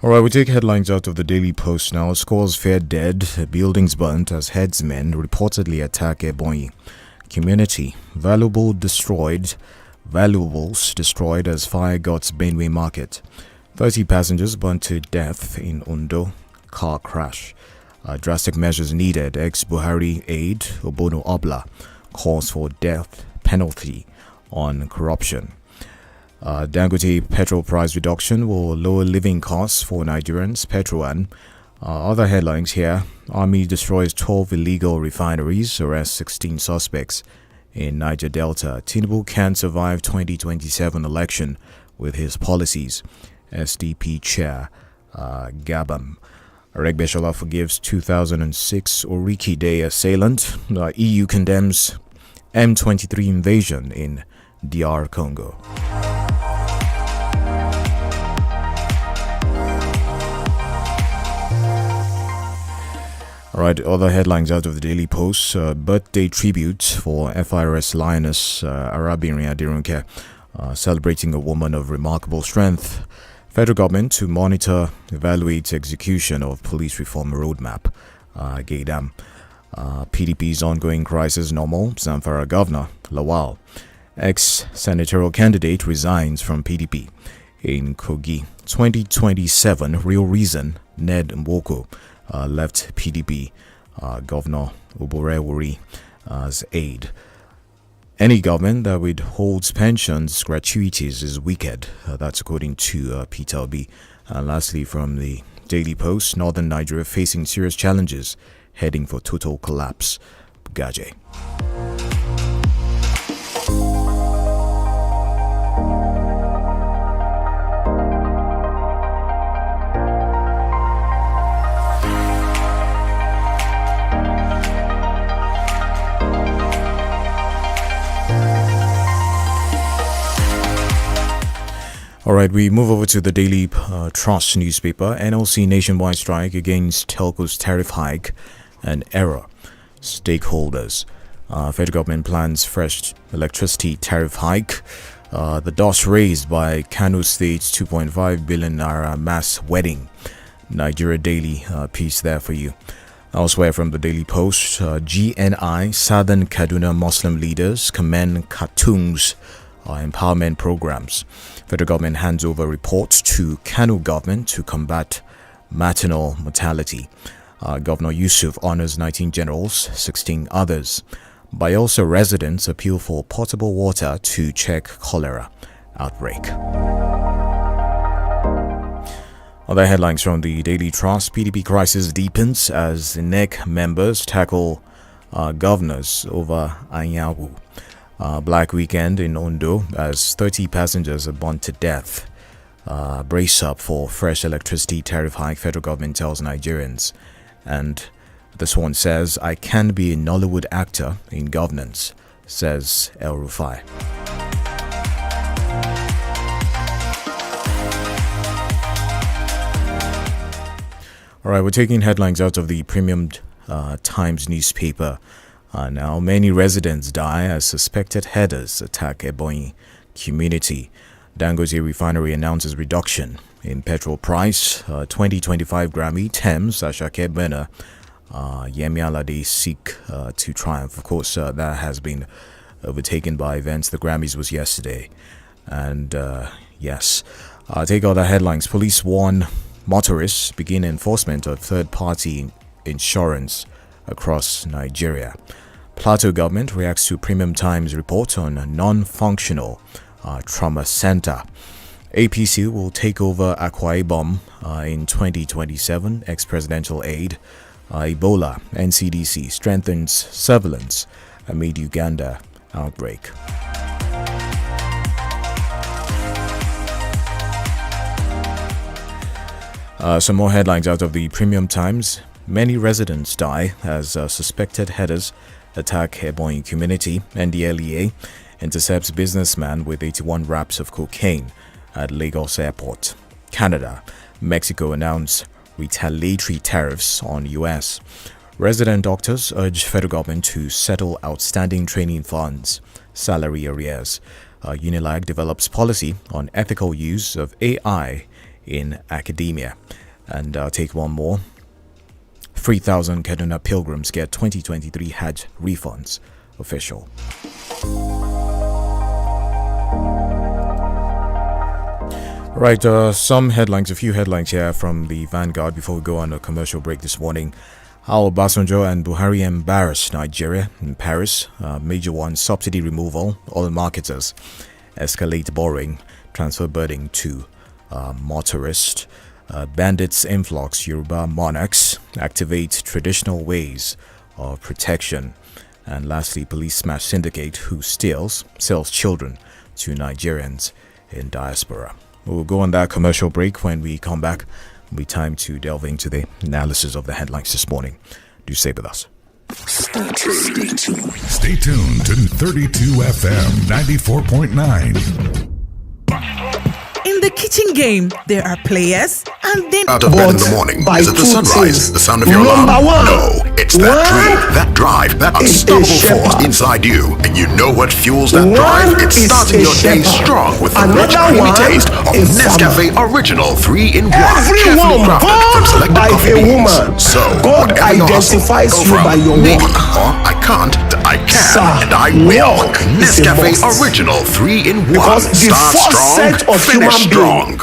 All right, we take headlines out of the Daily Post now. Scores feared dead, buildings burnt as headsmen reportedly attack 𝐒𝐿 community. Valuables destroyed as fire guts Benue market. 30 passengers burnt to death in Ondo car crash. Drastic measures needed. Ex-Buhari aide Obono Obla calls for death penalty on corruption. Dangote petrol price reduction will lower living costs for Nigerians. Petroan. Other headlines here. Army destroys 12 illegal refineries, arrests 16 suspects in Niger Delta. Tinubu can't survive 2027 election with his policies. SDP chair Gabam. Aregbesola forgives 2006 Oriki Day assailant. EU condemns M23 invasion in DR Congo. All right, other headlines out of the Daily Post. Birthday tribute for FIRS lioness Arabinrin Adirunke, celebrating a woman of remarkable strength. Federal government to monitor, evaluate execution of police reform roadmap. Gaydam. PDP's ongoing crisis normal. Zamfara Governor Lawal. Ex-senatorial candidate resigns from PDP. In Kogi. 2027 real reason Ned Mboko left PDP. Governor Oborewuri as aide. Any government that withholds pensions, gratuities is wicked. That's according to Peter Obi. Lastly, from the Daily Post, Northern Nigeria facing serious challenges, heading for total collapse. Bugaje. All right, we move over to the Daily Trust newspaper. NLC nationwide strike against telcos tariff hike and error. Stakeholders. Federal government plans fresh electricity tariff hike. The dust raised by Kano State's 2.5 billion naira mass wedding. Nigeria Daily piece there for you. Elsewhere from the Daily Post, GNI Southern Kaduna Muslim leaders commend Khartoum's empowerment programs. Federal government hands over reports to Kano government to combat maternal mortality. Governor Yusuf honors 19 generals, 16 others. Bayelsa residents appeal for potable water to check cholera outbreak. Other headlines from the Daily Trust. PDP crisis deepens as NEC members tackle governors over Anyanwu. Black weekend in Ondo as 30 passengers are burnt to death. Brace up for fresh electricity tariff hike, federal government tells Nigerians. And this one says, I can be a Nollywood actor in governance, says El Rufai. All right, we're taking headlines out of the Premium Times newspaper. Now, many residents die as suspected headers attack 𝐒𝐿 community. Dangote refinery announces reduction in petrol price. 2025 Grammy, Thames, Asake Bena, Yemi Alade seek to triumph. Of course, that has been overtaken by events. The Grammys was yesterday. And yes, take other headlines. Police warn motorists begin enforcement of third-party insurance across Nigeria. Plateau government reacts to Premium Times report on non-functional trauma center. APC will take over Akwa Ibom in 2027. Ex-presidential aide. Ebola. NCDC strengthens surveillance amid Uganda outbreak. Some more headlines out of the Premium Times. Many residents die as suspected headers attack 𝐒𝐿 community. NDLEA intercepts businessman with 81 wraps of cocaine at Lagos airport. Canada. Mexico announce retaliatory tariffs on US. Resident doctors urge federal government to settle outstanding training funds, salary arrears. Unilag develops policy on ethical use of AI in academia. And I'll take one more. 3,000 Kaduna pilgrims get 2023 Hajj refunds. Official. Right, some headlines, a few headlines here from the Vanguard before we go on a commercial break this morning. How Obasanjo and Buhari embarrass Nigeria in Paris. Major one, subsidy removal. Oil marketers escalate borrowing. Transfer burden to motorists. Bandits influx. Yoruba monarchs activate traditional ways of protection. And lastly, police smash syndicate who sells children to Nigerians in diaspora. We'll go on that commercial break. When we come back, it'll be time to delve into the analysis of the headlines this morning. Do stay with us. Stay tuned to 32 FM 94.9. In the kitchen game, there are players and then out of bed in the morning. Is it the sunrise? The sound of your alarm? No, it's that drive, that unstoppable force inside you. And you know what fuels that drive? It's starting your day strong with the rich, creamy taste of Nescafe Original 3-in-1. Carefully crafted from selected coffee beans. So, God identifies you by your work. Or I can't, I can, and I will. Nescafe Original 3-in-1. Because the first set of human strong.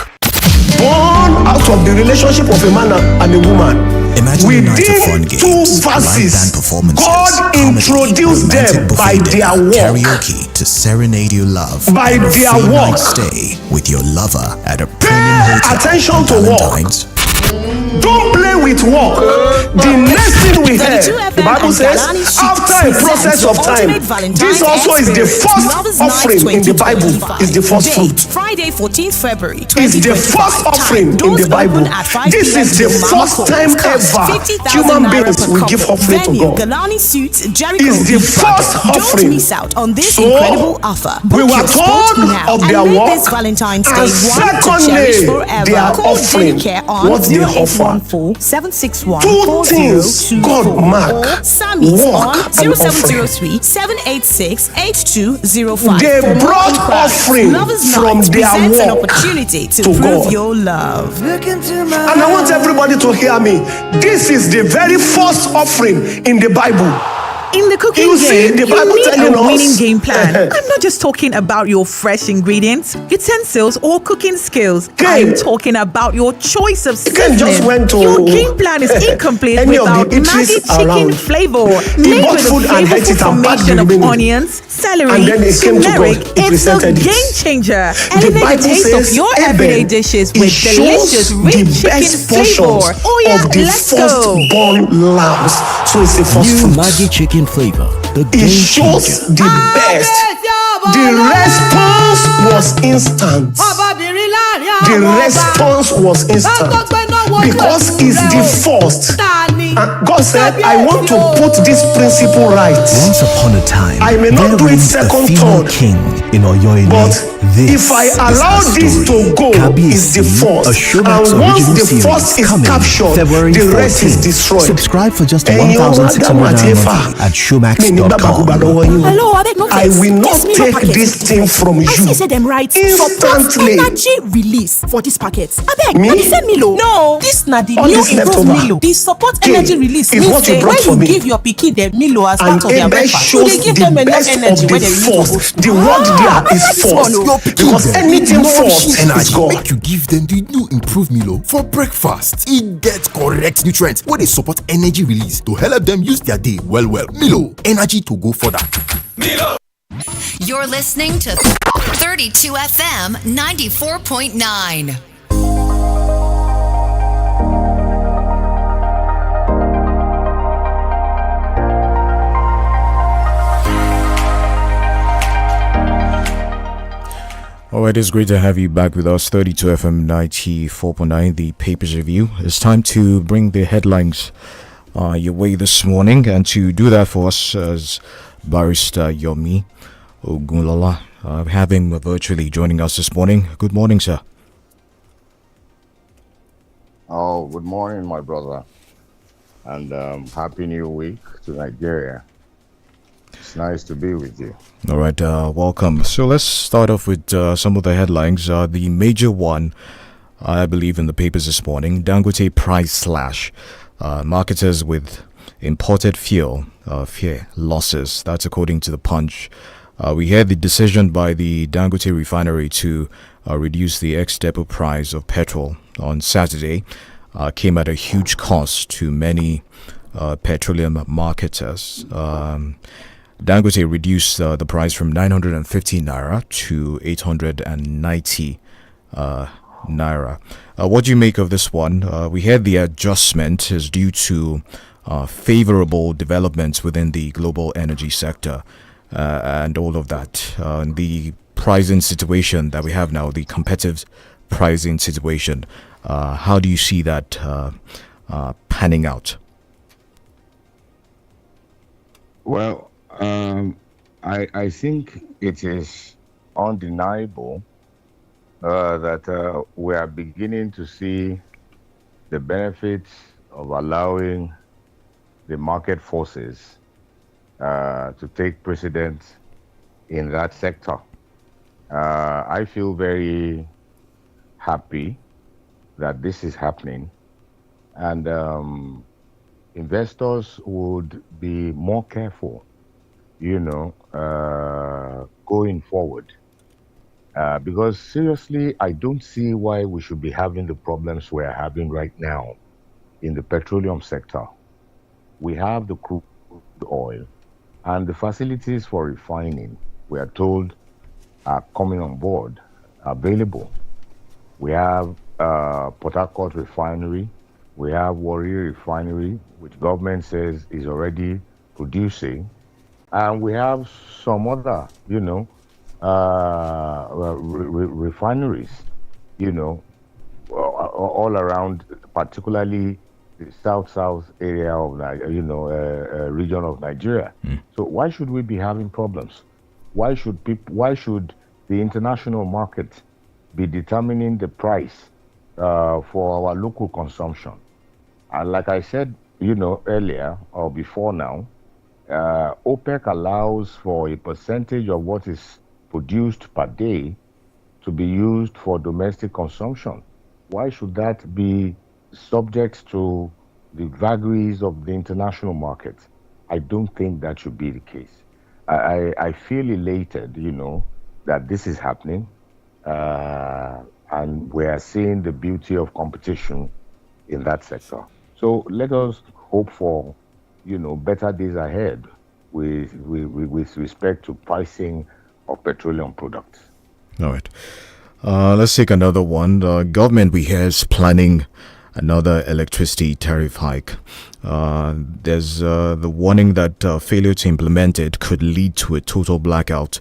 Born out of the relationship of a man and a woman. Imagine within 2 verses, God introduced them by their work. Karaoke to serenade your love. By their work. Stay with your lover at a Pay premium hotel. attention to work. Don't play with work. The next thing we hear, the Bible says, after a process of time, this also is the first offering in the Bible. Is the first fruit. Friday, 14th February, Is the first offering in the Bible. This is the first time ever human beings will give offering to God. Is the first offering. Don't miss out on this So, incredible offer. we were told of their work, Valentine's and Day one to secondly, cherish forever. their Call offering. Care on What they offer. 761 Two things God mark. Sammy's Work on and offering. 0703 786 8205. They For more brought inquiries, offering Lovers from Night their presents an work opportunity to to prove God. your love. And I want everybody to hear me. This is the very first offering in the Bible. In the cooking You see, game, the Bible you need telling a us- winning game plan. I'm not just talking about your fresh ingredients, utensils, or cooking skills. Game. I'm talking about your choice of Ken seasoning. just went to Your game plan is incomplete any of the without eateries Maggi chicken around. flavor. He Made bought with food a and ate flavorful it and packed the formation of remaining. onions, celery, And then it came to turmeric. God. He It's a presented it. game changer. The Elevate the Bible taste says of your Abel, everyday dishes it with shows delicious, the rich chicken best portions flavor. Oh yeah, of the let's go. firstborn lambs. So it's the first New fruit. Maggi chicken flavor. The It game shows changer. the best. The response was instant. The response was instant because it's the first. And God said, I want to put this principle right. Once upon a time, I may not there do it reigned second, a female third. king in Oyoile. But This if I is allow her this story. to go, it's the Kábíyèsí, first. a Showmax And once original the series first is coming captured, February the rest is 14th. destroyed. Subscribe for just Ẹ̀yin ọmọ Ádámù àti 1,600 Éfà, monthly at mi ní showmax.com. gbàgbàgbà lọ́wọ́ yín o. Hello, abeg no I vex. will not Yes, me no take packet. this thing from I you see say dem write instantly. support energy release for this packet. Abeg, Me? na the same Milo. No, this na the All new this improved leftover. Milo. The support King, energy release is means what you say brought when for you me. give your pikin dem Milo as And part of their Abel breakfast, you shows dey give the them enough best of energy the when they need to go. first. The word there I is like this one, first. oh. Because anything first is energy God. make you give them the new improved Milo for breakfast. E get correct nutrients wey dey support energy release to help them use their day well well. Milo, energy to go further. You're listening to 32 FM 94.9. Oh, it is great to have you back with us. 32 FM 94.9, the Papers Review. It's time to bring the headlines your way this morning, and to do that for us as Barrister Yomi Ogunlola, having virtually joining us this morning. Good morning, sir. Oh, good morning, my brother, and happy new week to Nigeria. It's nice to be with you. All right, welcome. So let's start off with some of the headlines. The major one, I believe in the papers this morning. Dangote price slash. Marketers with imported fuel fear losses. That's according to the Punch. We heard the decision by the Dangote refinery to reduce the ex-depot price of petrol on Saturday came at a huge cost to many petroleum marketers. Dangote reduced the price from 950 naira to 890 naira. What do you make of this one? We heard the adjustment is due to favorable developments within the global energy sector and all of that. The pricing situation that we have now, the competitive pricing situation, how do you see that panning out? Well, I think it is undeniable that we are beginning to see the benefits of allowing the market forces to take precedence in that sector. I feel very happy that this is happening, and investors would be more careful, going forward. Because seriously, I don't see why we should be having the problems we're having right now in the petroleum sector. We have the crude oil and the facilities for refining, we are told, are coming on board, available. We have Port Harcourt refinery, we have Warrior refinery, which government says is already producing, and we have some other, refineries, all around, particularly the south area of region of Nigeria. So why should we be having problems? Why should the international market be determining the price for our local consumption? And like I said, earlier or before now, OPEC allows for a percentage of what is produced per day to be used for domestic consumption. Why should that be subject to the vagaries of the international market? I don't think that should be the case. I feel elated, that this is happening, and we are seeing the beauty of competition in that sector. So let us hope for, better days ahead with respect to pricing of petroleum products. All right. Let's take another one. The government, we hear, is planning another electricity tariff hike. There's the warning that failure to implement it could lead to a total blackout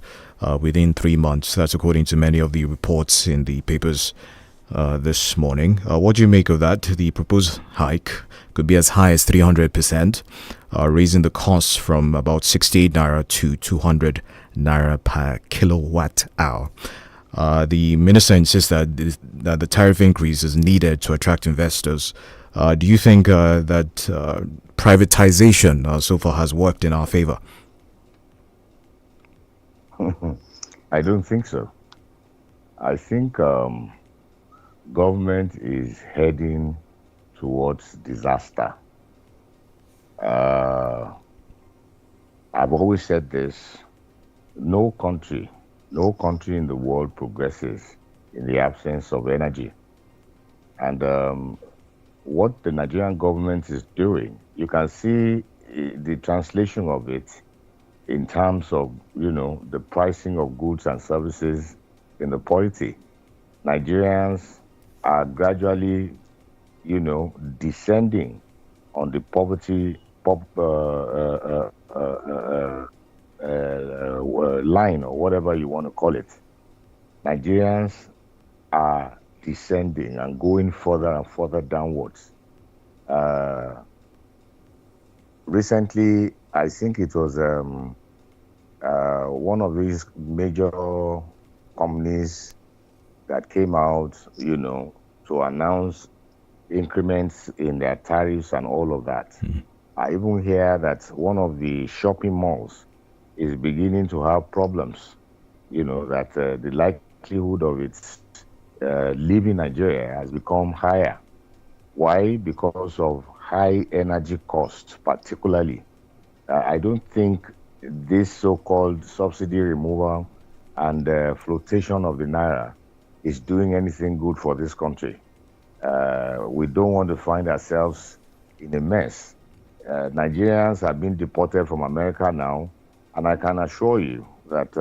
within 3 months. That's according to many of the reports in the papers this morning. What do you make of that? The proposed hike could be as high as 300%, raising the costs from about 68 naira to 200 naira per kilowatt hour. The minister insists that the tariff increase is needed to attract investors. Do you think that privatization so far has worked in our favor? I don't think so. I think government is heading towards disaster. I've always said this: no country in the world progresses in the absence of energy. And what the Nigerian government is doing, you can see the translation of it in terms of, the pricing of goods and services in the polity. Nigerians are gradually, descending on the poverty line, or whatever you want to call it. Nigerians are descending and going further and further downwards. Recently, I think it was one of these major companies that came out, to announce increments in their tariffs and all of that. I even hear that one of the shopping malls is beginning to have problems, that the likelihood of its live in Nigeria has become higher. Why? Because of high energy costs, particularly. I don't think this so-called subsidy removal and flotation of the naira is doing anything good for this country. We don't want to find ourselves in a mess. Nigerians have been deported from America now, and I can assure you that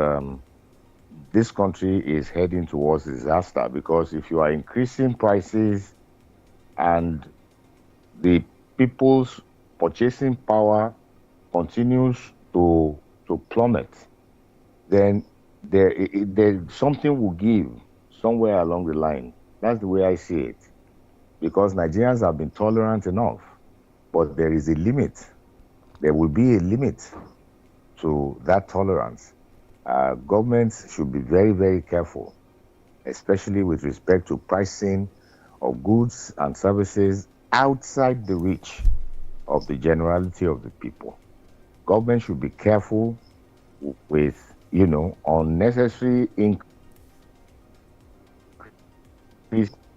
this country is heading towards disaster, because if you are increasing prices and the people's purchasing power continues to plummet, then there something will give somewhere along the line. That's the way I see it. Because Nigerians have been tolerant enough, but there is a limit. There will be a limit to that tolerance. Governments should be very, very careful, especially with respect to pricing of goods and services outside the reach of the generality of the people. Government should be careful with, unnecessary increase,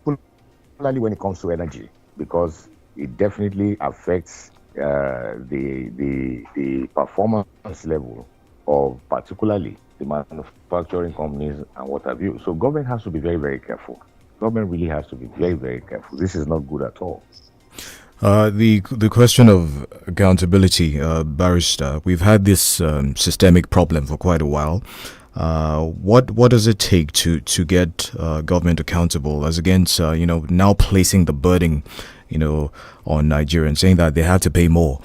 particularly when it comes to energy, because it definitely affects the performance level of particularly the manufacturing companies and what have you. So government has to be very, very careful. Government really has to be very, very careful. This is not good at all. The question of accountability, Barrister, we've had this systemic problem for quite a while. What does it take to get government accountable, as against now placing the burden on Nigerians, saying that they have to pay more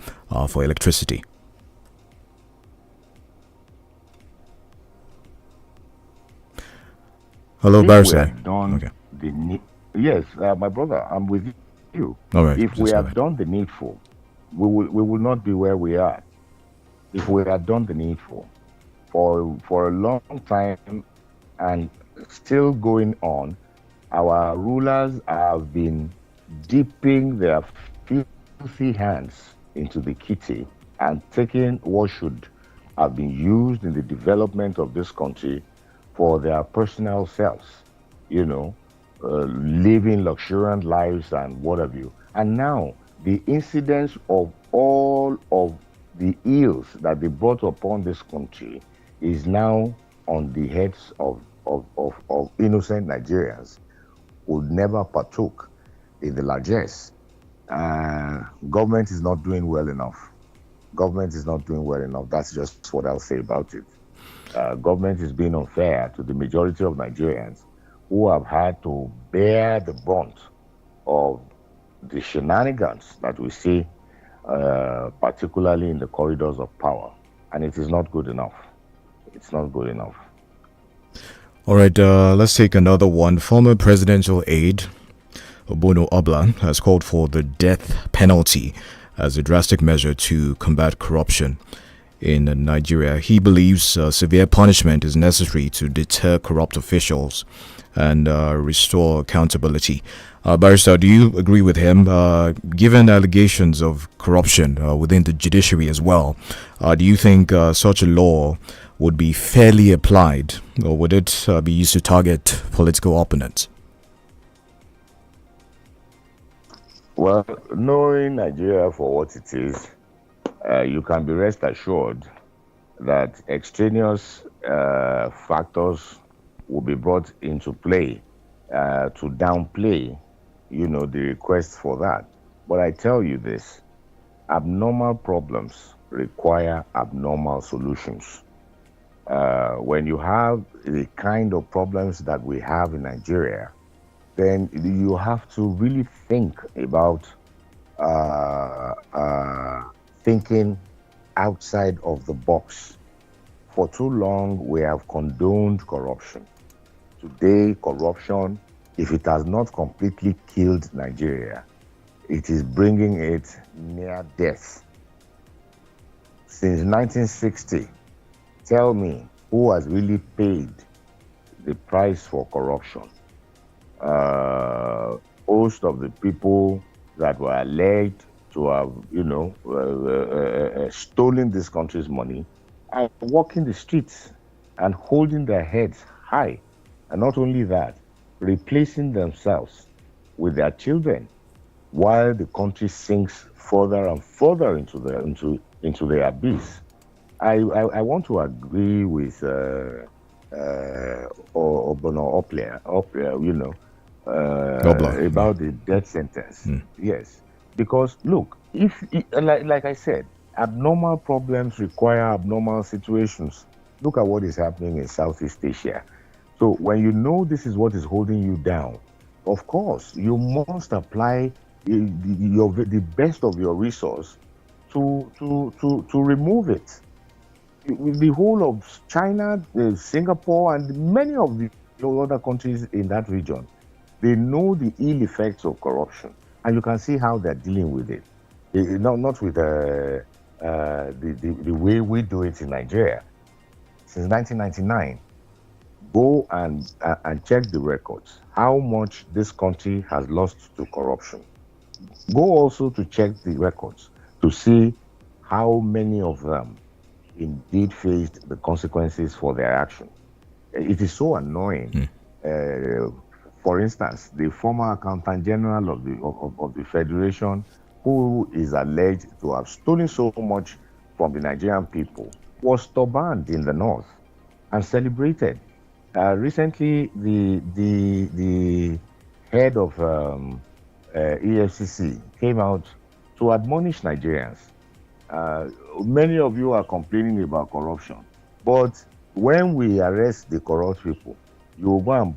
for electricity? Hello, Barrister. Okay. Yes, my brother, I'm with you. All right. If we have done the needful, we will not be where we are. If we had done the needful for a long time and still going on, our rulers have been dipping their filthy hands into the kitty and taking what should have been used in the development of this country for their personal selves, living luxuriant lives and what have you. And now the incidence of all of the ills that they brought upon this country is now on the heads of innocent Nigerians who never partook in the largesse. Government is not doing well enough. Government is not doing well enough. That's just what I'll say about it. Government is being unfair to the majority of Nigerians who have had to bear the brunt of the shenanigans that we see, particularly in the corridors of power. And it is not good enough. It's not good enough. All right, let's take another one. Former presidential aide Obono Obla has called for the death penalty as a drastic measure to combat corruption in Nigeria. He believes severe punishment is necessary to deter corrupt officials and restore accountability. Barrister, do you agree with him? Given allegations of corruption within the judiciary as well, do you think such a law would be fairly applied, or would it be used to target political opponents? Well, knowing Nigeria for what it is, you can be rest assured that extraneous factors will be brought into play to downplay, the request for that. But I tell you this, abnormal problems require abnormal solutions. When you have the kind of problems that we have in Nigeria, then you have to really think about thinking outside of the box. For too long, we have condoned corruption. Today, corruption, if it has not completely killed Nigeria, it is bringing it near death. Since 1960, tell me who has really paid the price for corruption? Most of the people that were alleged to have, stolen this country's money are walking the streets and holding their heads high. And not only that, replacing themselves with their children while the country sinks further and further into the abyss. I want to agree with Obono Opler, about the death sentence. Yes, because look, if like I said, abnormal problems require abnormal situations. Look at what is happening in Southeast Asia. So when you know this is what is holding you down, of course you must apply the best of your resource to remove it. The whole of China, Singapore, and many of the other countries in that region, they know the ill effects of corruption, and you can see how they're dealing with it. Not with the way we do it in Nigeria. Since 1999, go and check the records, how much this country has lost to corruption. Go also to check the records to see how many of them indeed faced the consequences for their action. It is so annoying. For instance, the former Accountant General of the Federation, who is alleged to have stolen so much from the Nigerian people, was turbaned in the north and celebrated. Recently, the head of EFCC came out to admonish Nigerians. Many of you are complaining about corruption, but when we arrest the corrupt people, you go and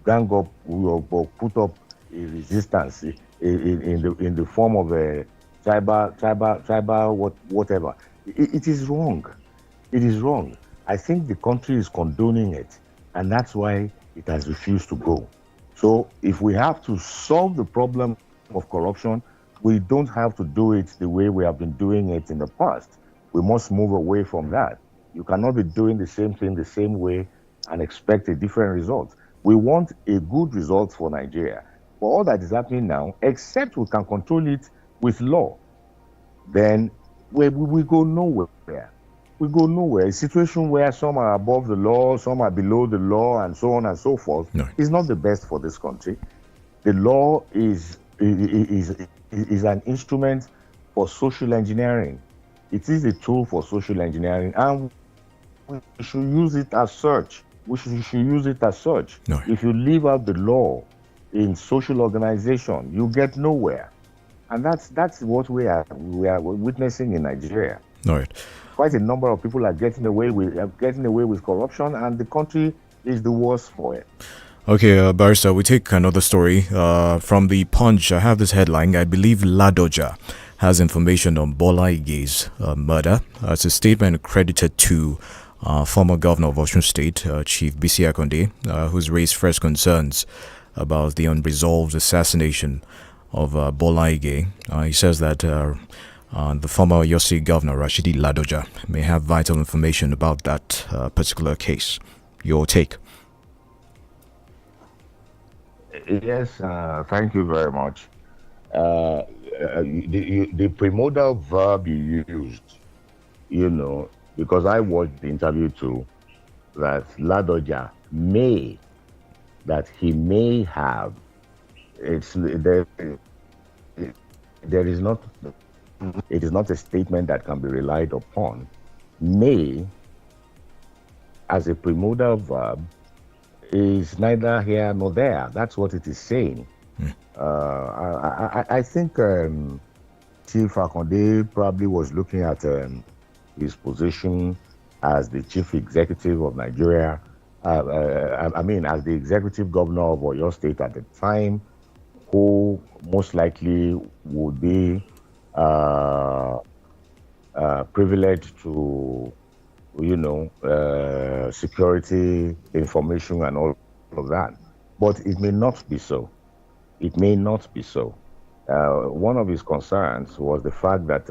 gang up or put up a resistance in the form of a tribal whatever. It is wrong. It is wrong. I think the country is condoning it, and that's why it has refused to go. So if we have to solve the problem of corruption, we don't have to do it the way we have been doing it in the past. We must move away from that. You cannot be doing the same thing the same way and expect a different result. We want a good result for Nigeria. For all that is happening now, except we can control it with law, then we go nowhere. We go nowhere. A situation where some are above the law, some are below the law, and so on and so forth, is not the best for this country. The law is an instrument for social engineering. It is a tool for social engineering, and we should use it as such. We should use it as such. If you leave out the law in social organization, you get nowhere, and that's what we are witnessing in Nigeria. All right. Quite a number of people are getting away with corruption, and the country is the worst for it. Okay, Barrister, we take another story from the Punch. I have this headline. I believe Ladoja has information on Bola Ige's murder. It's a statement credited to former governor of Osun State, Chief Bisi Akande, who's raised fresh concerns about the unresolved assassination of Bola Ige. He says that the former Oyo State governor, Rashidi Ladoja, may have vital information about that particular case. Your take? Yes, thank you very much. The primordial verb you used, because I watched the interview too, that Ladoja may have. It is not a statement that can be relied upon. May, as a primordial verb, is neither here nor there. That's what it is saying. I think Chief Akande probably was looking at his position as the chief executive of Nigeria. As the executive governor of Oyo State at the time, who most likely would be privileged to security information and all of that. But it may not be so. It may not be so. One of his concerns was the fact that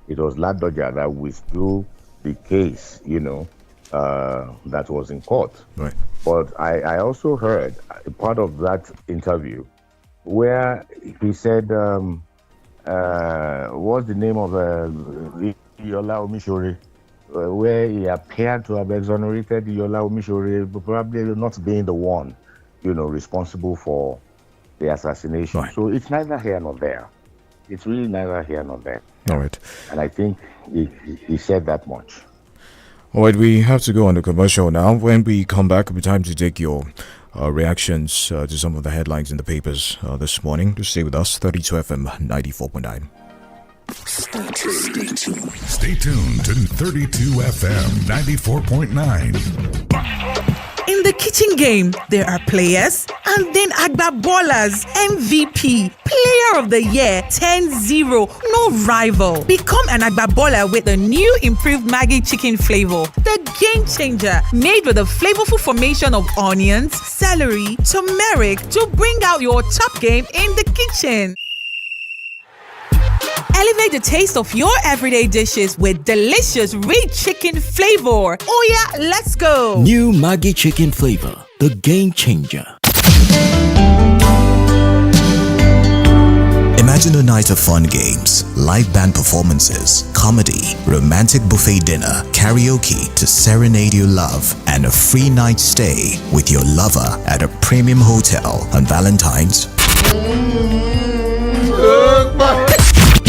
it was Ladoja that withdrew the case, that was in court. Right. But I also heard a part of that interview where he said, what's the name of Yola Omishore? Where he appeared to have exonerated Yola Omishore, probably not being the one. responsible for the assassination. Right. So it's neither here nor there. It's really neither here nor there. All right. And I think he said that much. All right, we have to go on the commercial now. When we come back, it'll be time to take your reactions to some of the headlines in the papers this morning. Just stay with us, 32 FM 94.9. Stay tuned to 32 FM 94.9. In the kitchen game, there are players and then Agba Ballers, MVP, Player of the Year, 10-0, no rival. Become an Agba Baller with the new improved Maggi chicken flavor, the game changer, made with a flavorful formation of onions, celery, turmeric to bring out your top game in the kitchen. Elevate the taste of your everyday dishes with delicious rich chicken flavor. Oh yeah, let's go! New Maggi chicken flavor, the game changer. Imagine a night of fun games, live band performances, comedy, romantic buffet dinner, karaoke to serenade your love, and a free night stay with your lover at a premium hotel on Valentine's.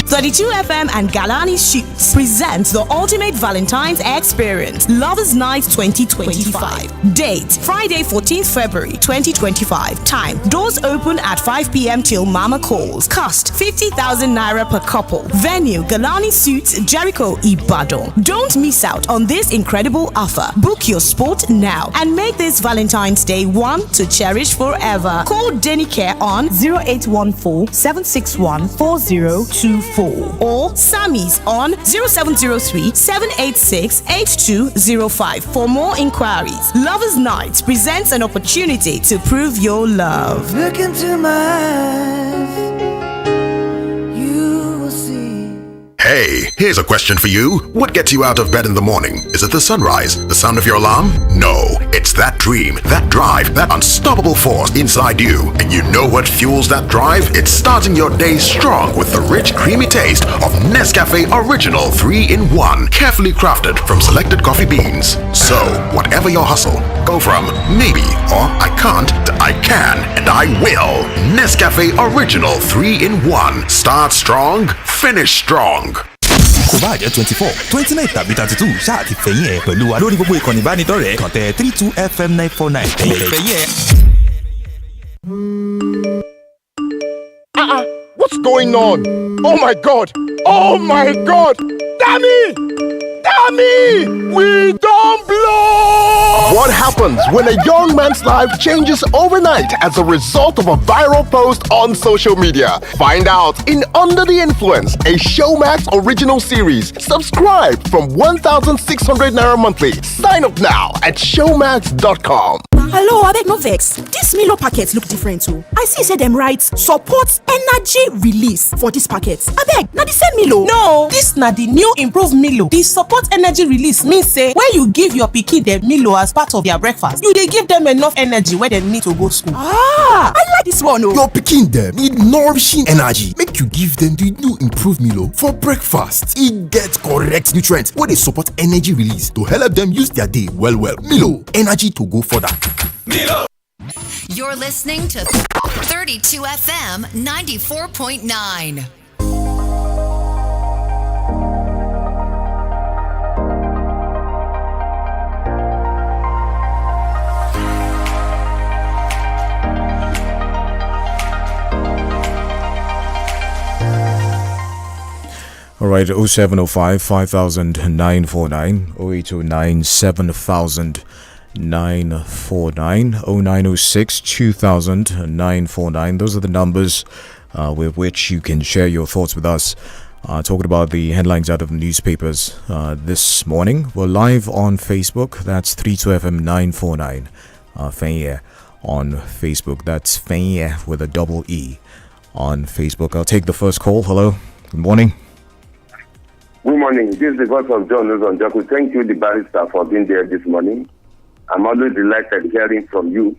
32 FM and Galani Shoots presents the ultimate Valentine's experience, Lovers Night 2025. Date, Friday 14th February 2025. Time, doors open at 5 p.m. till Mama calls. Cost, 50,000 naira per couple. Venue, Galani Suits, Jericho, Ibadan. Don't miss out on this incredible offer. Book your spot now and make this Valentine's Day one to cherish forever. Call Denny Care on 0814-761-4024. Or Sammy's on 0703-786-8205 for more inquiries. Lovers Night presents an opportunity to prove your love. Look into my eyes, you will see. Hey, here's a question for you. What gets you out of bed in the morning? Is it the sunrise? The sound of your alarm? No, it's that dream, that drive, that unstoppable force inside you. And you know what fuels that drive? It's starting your day strong with the rich, creamy taste of Nescafe Original 3-in-1, carefully crafted from selected coffee beans. So, whatever your hustle, go from maybe or I can't to I can and I will. Nescafe Original 3-in-1. Start strong, finish strong. Kò bá jẹ́ 24, 29 tàbí 32 ṣáà ti fẹ̀yìn ẹ̀ pẹ̀lú wa lórí gbogbo ìkànnì ìbánidọ́rẹ̀ẹ́ kàn tẹ 32 FM 949 fẹ̀yìn ẹ̀. What's going on? Oh my God! Oh my God! Dammy! Dammy! We don't blow! What happens when a young man's life changes overnight as a result of a viral post on social media? Find out in Under the Influence, a Showmax original series. Subscribe from 1,600 naira monthly. Sign up now at showmax.com. Hello, abeg no vex. This Milo packet look different too. I see say them write support energy release for this packet. Abeg, na the same Milo? No, this na the new improved Milo. The support energy release means say when you give your pikin dem Milo as part of their breakfast, you dey give them enough energy wey dem need to go school. Ah, I like this one. Your pikin dem need nourishing energy. Make you give them the new improved Milo for breakfast. It gets correct nutrients wey dey support energy release to help them use their day well. Milo, energy to go further. Milo. You're listening to 32 FM 94.9. All right, 0705 5949, 0809 7000. 949 0906 2000 949. Those are the numbers with which you can share your thoughts with us. Talking about the headlines out of the newspapers this morning. We're live on Facebook. That's 32FM 949. Fenye on Facebook. That's Fenye with a double E on Facebook. I'll take the first call. Hello. Good morning. Good morning. This is the voice of John Nuzon. Thank you, the barrister, for being there this morning. I'm always delighted hearing from you.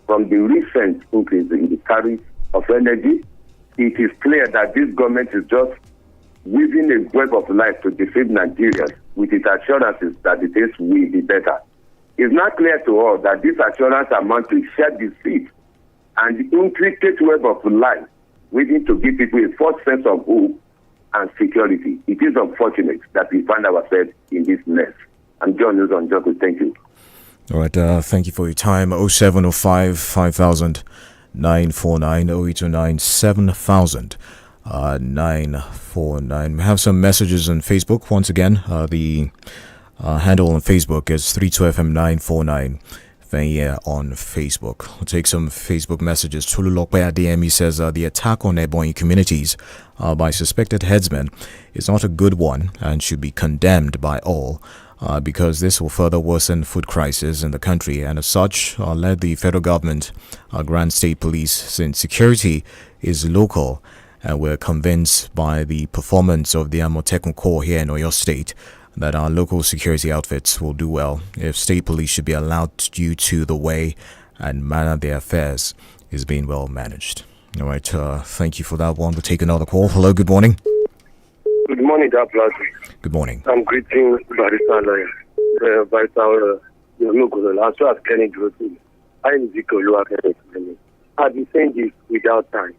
From the recent increase in the tariff of energy, it is clear that this government is just weaving a web of life to deceive Nigerians with its assurances that the days will be better. It's not clear to us that this assurance amount to share the seat and the intricate web of life, waiting to give people a false sense of hope and security. It is unfortunate that we find ourselves in this mess. I'm John News on Joko. Thank you. All right, thank you for your time. 0705 5000 949 0829 7000 949. We have some messages on Facebook. Once again, the handle on Facebook is 32FM949. On Facebook. We'll take some Facebook messages. Tululokwe DME says the attack on Ebonyi communities by suspected headsmen is not a good one and should be condemned by all because this will further worsen food crisis in the country, and as such let the federal government grant state police, since security is local, and we're convinced by the performance of the Amotekun Corps here in Oyo State that our local security outfits will do well if state police should be allowed due to the way and manner their affairs is being well managed. All right, thank you for that one. We'll take another call. Hello, good morning. Good morning, Daplas. Good morning. I'm greeting Barista Lawyer, Vital Yonugo, as well as Kenny Grossman. 𝐒𝐻𝐿 I've been saying this without time.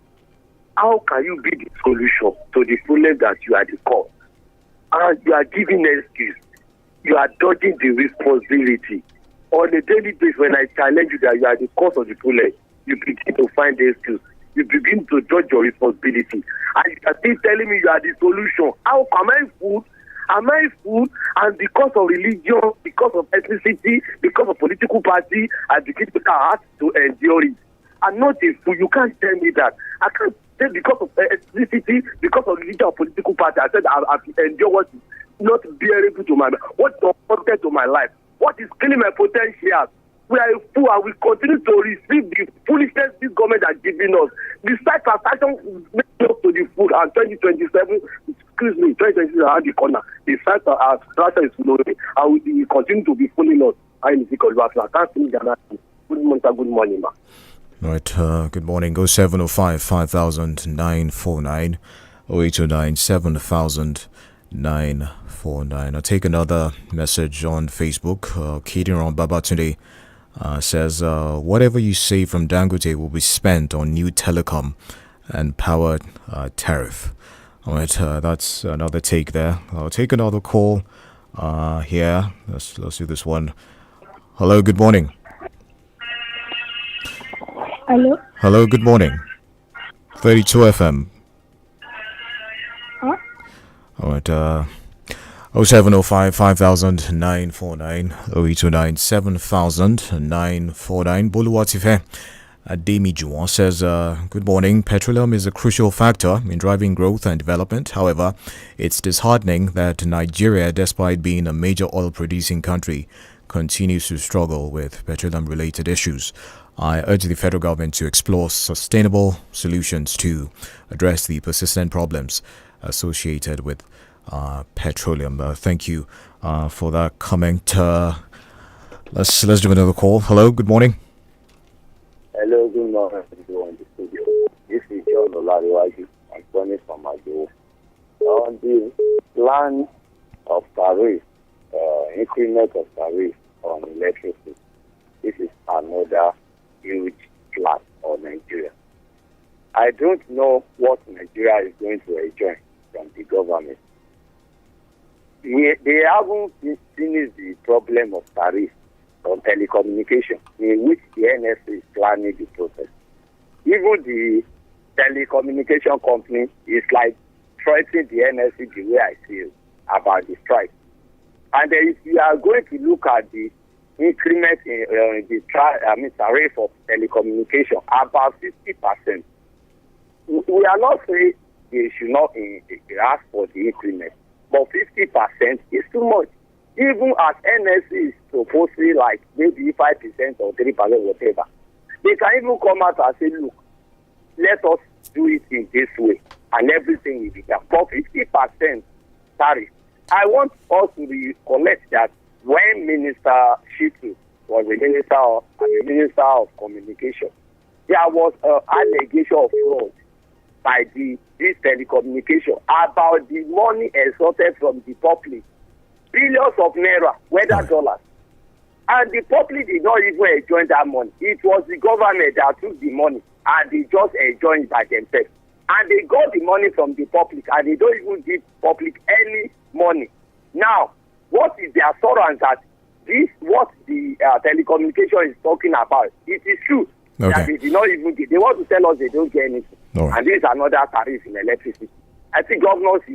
How can you be the solution to the problem that you are the cause? And you are giving excuse. You are dodging the responsibility. On a daily basis, when I challenge you that you are the cause of the problem, you begin to find the excuse. You begin to dodge your responsibility. And you are still telling me you are the solution. How am I food? Am I food? And because of religion, because of ethnicity, because of political party, I begin to start to endure it. I'm not a fool. You can't tell me that. I can't say because of ethnicity, because of religion or political party, I said I have to endure what is not bearable to my life. What is important to my life? What is killing my potential? We are a fool and we continue to receive the foolishness this government has given us. The site transaction makes us to the food, and 2027, 2027 around the corner. The site transaction is flowing and we continue to be fooling us. I can't see that. Good morning, ma. All right, good morning. 0705 5000 949 0829 7000 949. I'll take another message on Facebook. Kadiran Babatunde says, whatever you save from Dangote will be spent on new telecom and power tariff. All right, that's another take there. I'll take another call here. Let's do this one. Hello, good morning. Hello. Hello, good morning. 32 FM. Huh? All right, 0705 5000 949 0829 7000 949. Boluwatife Ademi Juwon says, good morning. Petroleum is a crucial factor in driving growth and development. However, it's disheartening that Nigeria, despite being a major oil-producing country, continues to struggle with petroleum-related issues. I urge the federal government to explore sustainable solutions to address the persistent problems associated with petroleum. Thank you for that comment. Let's do another call. Hello, good morning. Hello, good morning. This is John Olariwaju. I'm calling from Ajo. On the plan of tariff, increment of tariff on electricity, this is another huge flat on Nigeria. I don't know what Nigeria is going to enjoy from the government. They haven't finished the problem of tariff on telecommunication, in which the NSA is planning the process. Even the telecommunication company is like threatening the NSA the way I feel about the strike. And if you are going to look at the increment in the tariff of telecommunication, about 50%. We are not saying they should not ask for the increment, but 50% is too much. Even as NSC is proposing like maybe 5% or 3%, whatever, they can even come out and say, look, let us do it in this way, and everything will be done. But 50% tariff. I want us to recollect that when Minister Shitu was the Minister of Communication, there was an allegation of fraud by this telecommunication about the money extorted from the public, billions of naira, whether dollars. And the public did not even enjoy that money. It was the government that took the money and they just enjoyed it by themselves. And they got the money from the public and they don't even give public any money. Now, what is the assurance that this, what the telecommunication is talking about, it is true that they did not even get. They want to tell us they don't get anything. Right. And this is another tariff in electricity. I think governments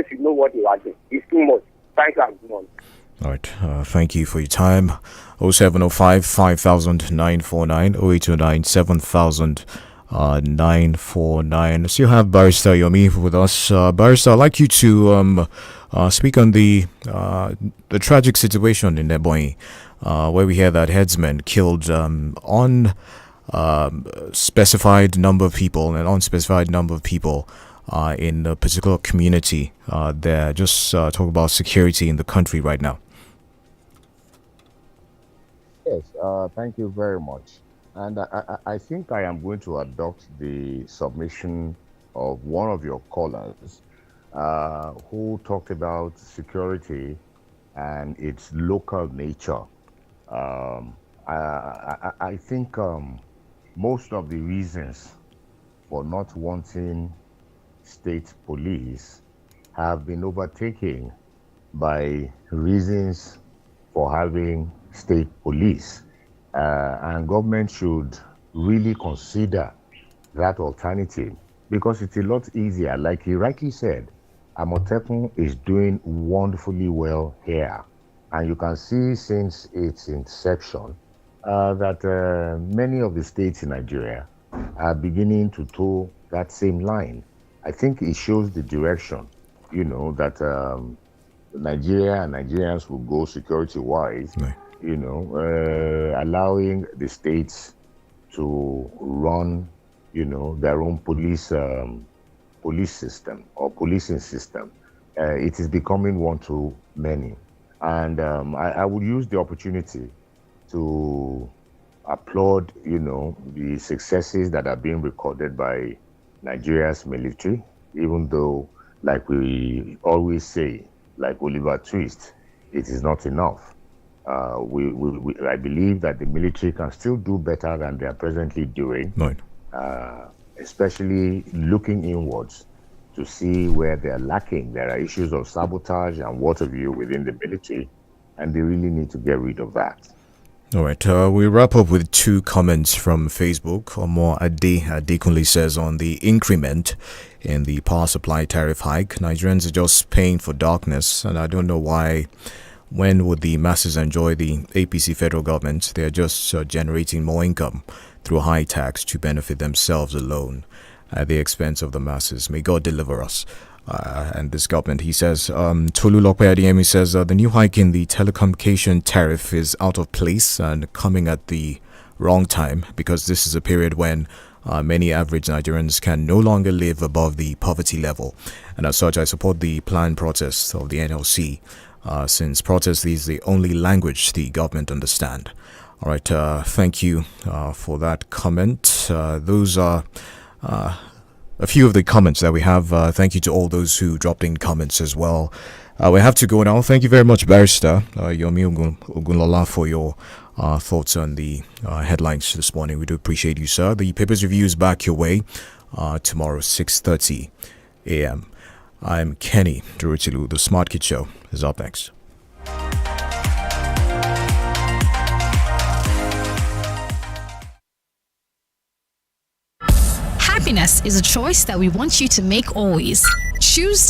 should know what they are doing. It's too much. Thanks and good morning. All right. Thank you for your time. 0705 5000 949 0809 7000 949. Still have Barrister Yomi with us. Barrister, I'd like you to speak on the tragic situation in 𝐒𝐈𝐒, where we hear that headsmen killed on specified number of people, an unspecified number of people in a particular community. There, just talk about security in the country right now. Yes, thank you very much. And I think I am going to adopt the submission of one of your callers who talked about security and its local nature. I think most of the reasons for not wanting state police have been overtaken by reasons for having state police. And government should really consider that alternative because it's a lot easier. Like he rightly said, Amotekun is doing wonderfully well here. And you can see since its inception that many of the states in Nigeria are beginning to toe that same line. I think it shows the direction, that Nigeria and Nigerians will go security-wise. Right. Allowing the states to run, their own police system or policing system. It is becoming one too many. And I would use the opportunity to applaud, the successes that are being recorded by Nigeria's military, even though, like we always say, like Oliver Twist, it is not enough. I believe that the military can still do better than they are presently doing, especially looking inwards to see where they are lacking. There are issues of sabotage and what have you within the military, and they really need to get rid of that. All right, we wrap up with two comments from Facebook. Omo Adekunle says on the increment in the power supply tariff hike, Nigerians are just paying for darkness, and I don't know why. When would the masses enjoy the APC federal government? They are just generating more income through high tax to benefit themselves alone at the expense of the masses. May God deliver us and this government. He says, Tolu Lokpe Adeyemi says, the new hike in the telecommunication tariff is out of place and coming at the wrong time because this is a period when many average Nigerians can no longer live above the poverty level. And as such, I support the planned protest of the NLC. Since protest is the only language the government understand. All right, thank you for that comment. Those are a few of the comments that we have. Thank you to all those who dropped in comments as well. We have to go now. Thank you very much, Barrister Yomi Ogunlola, for your thoughts on the headlines this morning. We do appreciate you, sir. The paper's review is back your way tomorrow, 6:30 a.m. I'm Kenny Durutilu. The Smart Kid Show is up next. Happiness is a choice that we want you to make always. Choose